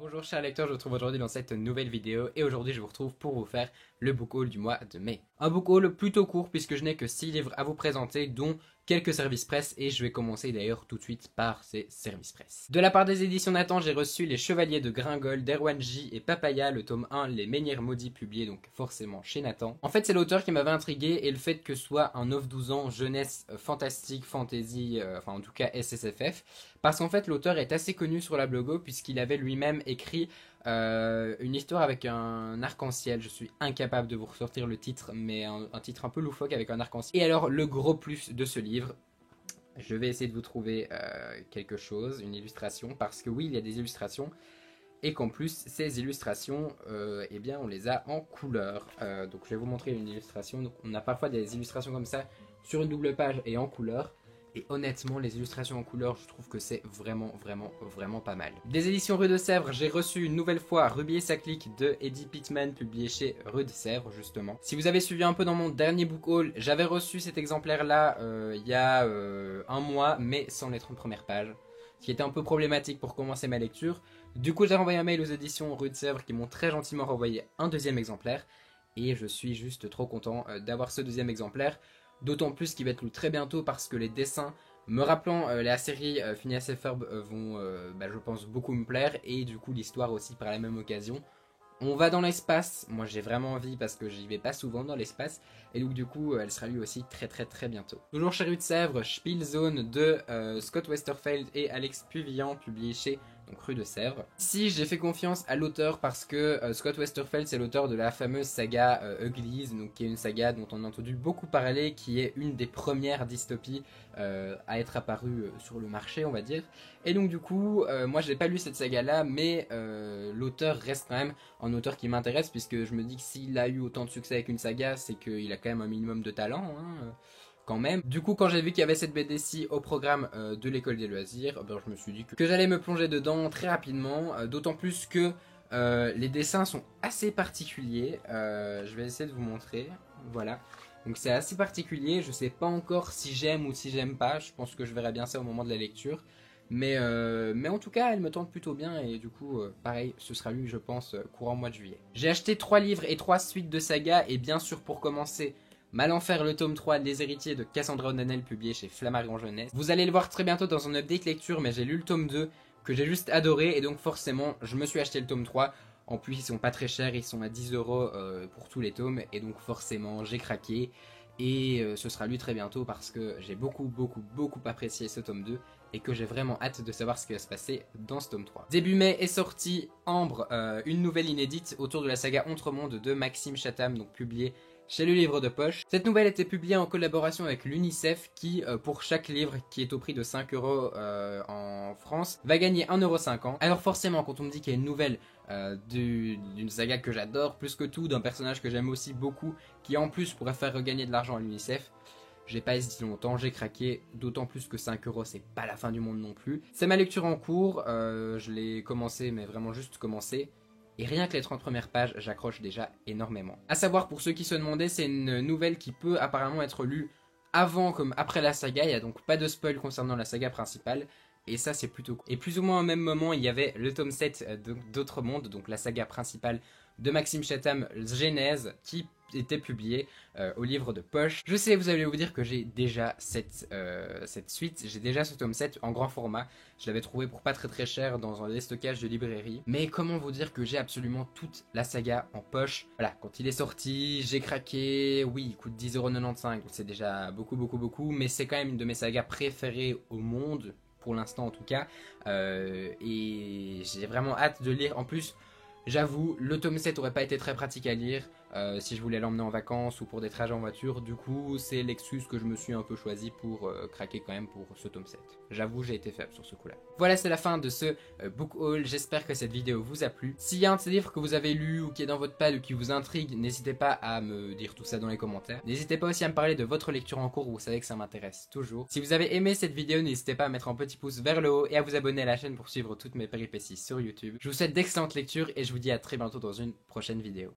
Bonjour chers lecteurs, je vous retrouve aujourd'hui dans cette nouvelle vidéo et aujourd'hui je vous retrouve pour vous faire le book haul du mois de mai. Un book haul plutôt court puisque je n'ai que 6 livres à vous présenter dont quelques services presse et je vais commencer d'ailleurs tout de suite par ces services presse. De la part des éditions Nathan, j'ai reçu Les Chevaliers de Gringol d'Erwan J et Papaya, le tome 1, Les Menhirs Maudits, publié donc forcément chez Nathan. En fait c'est l'auteur qui m'avait intrigué et le fait que ce soit un 9-12 ans jeunesse fantastique, fantasy, enfin en tout cas SSFF, parce qu'en fait l'auteur est assez connu sur la blogo puisqu'il avait lui-même écrit une histoire avec un arc-en-ciel. Je suis incapable de vous ressortir le titre, mais un titre un peu loufoque avec un arc-en-ciel. Et alors le gros plus de ce livre, je vais essayer de vous trouver quelque chose, une illustration, parce que oui il y a des illustrations, et qu'en plus ces illustrations, eh bien on les a en couleur. Donc je vais vous montrer une illustration. Donc, on a parfois des illustrations comme ça sur une double page et en couleur. Et honnêtement, les illustrations en couleur, je trouve que c'est vraiment pas mal. Des éditions Rue de Sèvres, j'ai reçu une nouvelle fois Ruby et sa clique de Eddie Pittman, publié chez Rue de Sèvres, justement. Si vous avez suivi un peu dans mon dernier book haul, j'avais reçu cet exemplaire-là il y a un mois, mais sans les 30 premières pages, ce qui était un peu problématique pour commencer ma lecture. Du coup, j'ai renvoyé un mail aux éditions Rue de Sèvres qui m'ont très gentiment renvoyé un deuxième exemplaire, et je suis juste trop content d'avoir ce deuxième exemplaire. D'autant plus qu'il va être lu très bientôt parce que les dessins me rappelant la série Phineas et Ferb vont, je pense, beaucoup me plaire. Et du coup l'histoire aussi par la même occasion. On va dans l'espace, moi j'ai vraiment envie parce que j'y vais pas souvent dans l'espace. Et donc du coup elle sera lue aussi très bientôt. Toujours chez Rue de Sèvres, Spielzone de Scott Westerfeld et Alex Puvillan, publié chez donc Rue de Sèvres. Ici j'ai fait confiance à l'auteur parce que Scott Westerfeld c'est l'auteur de la fameuse saga Uglies, donc qui est une saga dont on a entendu beaucoup parler, qui est une des premières dystopies à être apparue sur le marché on va dire. Et donc du coup moi j'ai pas lu cette saga là, mais l'auteur reste quand même un auteur qui m'intéresse puisque je me dis que s'il a eu autant de succès avec une saga, c'est qu'il a quand même un minimum de talent, hein, quand même. Du coup, quand j'ai vu qu'il y avait cette BD-ci au programme de l'école des loisirs, je me suis dit que j'allais me plonger dedans très rapidement, d'autant plus que les dessins sont assez particuliers. Je vais essayer de vous montrer, voilà. Donc c'est assez particulier, je sais pas encore si j'aime ou si j'aime pas, je pense que je verrai bien ça au moment de la lecture. Mais en tout cas, elle me tente plutôt bien et du coup, pareil, ce sera lu, je pense, courant mois de juillet. J'ai acheté 3 livres et 3 suites de saga et bien sûr, pour commencer, Malenfer, le tome 3 des héritiers de Cassandra O'Donnell, publié chez Flammarion Jeunesse. Vous allez le voir très bientôt dans un update lecture, mais j'ai lu le tome 2 que j'ai juste adoré et donc forcément, je me suis acheté le tome 3. En plus, ils sont pas très chers, ils sont à 10 € pour tous les tomes et donc forcément, j'ai craqué. Et ce sera lu très bientôt parce que j'ai beaucoup apprécié ce tome 2 et que j'ai vraiment hâte de savoir ce qui va se passer dans ce tome 3. Début mai est sorti Ambre, une nouvelle inédite autour de la saga Entremonde de Maxime Chatham, donc publiée chez le livre de poche. Cette nouvelle était publiée en collaboration avec l'UNICEF qui, pour chaque livre qui est au prix de 5 € en France, va gagner 1,50 €. Alors forcément, quand on me dit qu'il y a une nouvelle d'une saga que j'adore plus que tout, d'un personnage que j'aime aussi beaucoup, qui en plus pourrait faire regagner de l'argent à l'UNICEF, j'ai pas hésité longtemps, j'ai craqué, d'autant plus que 5 € c'est pas la fin du monde non plus. C'est ma lecture en cours, je l'ai commencé mais vraiment juste commencé. Et rien que les 30 premières pages, j'accroche déjà énormément. A savoir, pour ceux qui se demandaient, c'est une nouvelle qui peut apparemment être lue avant comme après la saga. Il n'y a donc pas de spoil concernant la saga principale. Et ça, c'est plutôt cool. Et plus ou moins au même moment, il y avait le tome 7 d'Autre Monde, donc la saga principale de Maxime Chatham, Genèse, qui était publié au livre de poche. Je sais, vous allez vous dire que j'ai déjà cette suite, j'ai déjà ce tome 7 en grand format. Je l'avais trouvé pour pas très cher dans un déstockage de librairie. Mais comment vous dire que j'ai absolument toute la saga en poche. Voilà, quand il est sorti, j'ai craqué. Oui, il coûte 10,95 €, c'est déjà beaucoup, mais c'est quand même une de mes sagas préférées au monde, pour l'instant en tout cas. Et j'ai vraiment hâte de lire. En plus, j'avoue, le tome 7 aurait pas été très pratique à lire si je voulais l'emmener en vacances ou pour des trajets en voiture. Du coup, c'est l'excuse que je me suis un peu choisi pour craquer quand même pour ce tome 7. J'avoue, j'ai été faible sur ce coup-là. Voilà, c'est la fin de ce book haul. J'espère que cette vidéo vous a plu. S'il y a un de ces livres que vous avez lu ou qui est dans votre pad ou qui vous intrigue, n'hésitez pas à me dire tout ça dans les commentaires. N'hésitez pas aussi à me parler de votre lecture en cours, vous savez que ça m'intéresse toujours. Si vous avez aimé cette vidéo, n'hésitez pas à mettre un petit pouce vers le haut et à vous abonner à la chaîne pour suivre toutes mes péripéties sur YouTube. Je vous souhaite d'excellentes lectures et je vous dis à très bientôt dans une prochaine vidéo.